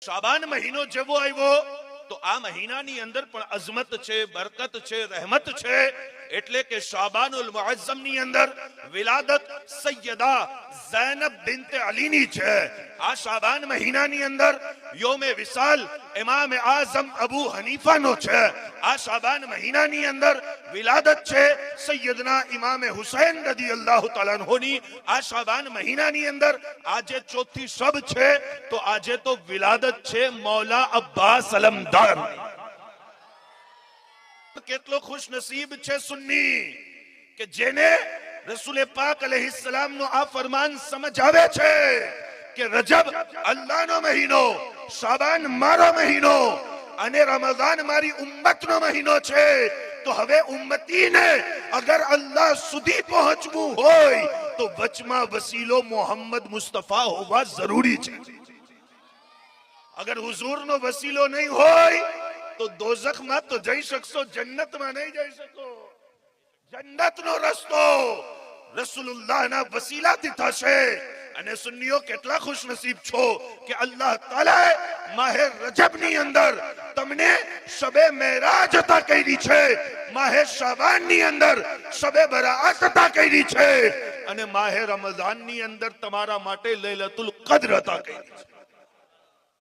શાબાન મહિનો જેવો આવ્યો તો આ મહિનાની અંદર પણ અઝમત છે, બરકત છે, રહેમત છે. એટલે કે શાબાનુલ મુઅઝ્ઝમ ની અંદર વિલાદત સૈયદા ઝૈનબ બિન્ત અલી ની છે. આ શાબાન મહિનાની અંદર યોમે વિસાલ ઇમામ આઝમ અબુ હનીફા નો છે. આ શાબાન મહિનાની અંદર વિલાદત છે સૈયદના ઇમામ હુસૈન રદિયલ્લાહુ તઆલા અન્હુ ની. આ શાબાન મહિનાની અંદર આજે ચોથી શબ છે તો આજે તો વિલાદત છે મૌલા અબ્બાસ અલમદાર. કેટલો ખુશ નસીબ છે સુન્ની કે જેને રસૂલ પાક અલૈહિસ્સલામ નો આ ફરમાન સમજ આવે છે કે રજબ અલ્લાહનો મહિનો, શાબાન મારો મહિનો અને રમઝાન મારી ઉમ્મતનો મહિનો છે. તો હવે ઉમ્મતીને અગર અલ્લાહ સુધી પહોંચવું હોય તો વચમાં વસીલો મોહમ્મદ મુસ્તફા હોવા જરૂરી છે. અગર હુઝુરનો વસીલો નહીં હોય તો દોઝખમાં તો જઈ શકશો, જન્નતમાં નહીં જઈ શકો. જન્નતનો રસ્તો રસૂલુલ્લાહના વસીલાથી થશે. અને સુન્નીઓ કેટલા ખુશ નસીબ છો કે અલ્લાહ તાલા માહે રજબની અંદર તમને શબે મેરાજ અતા કરી છે, માહે શાબાનની અંદર શબે બરાઅત અતા કરી છે અને માહે રમઝાનની અંદર તમારા માટે લૈલતુલ કદ્ર અતા કરી છે.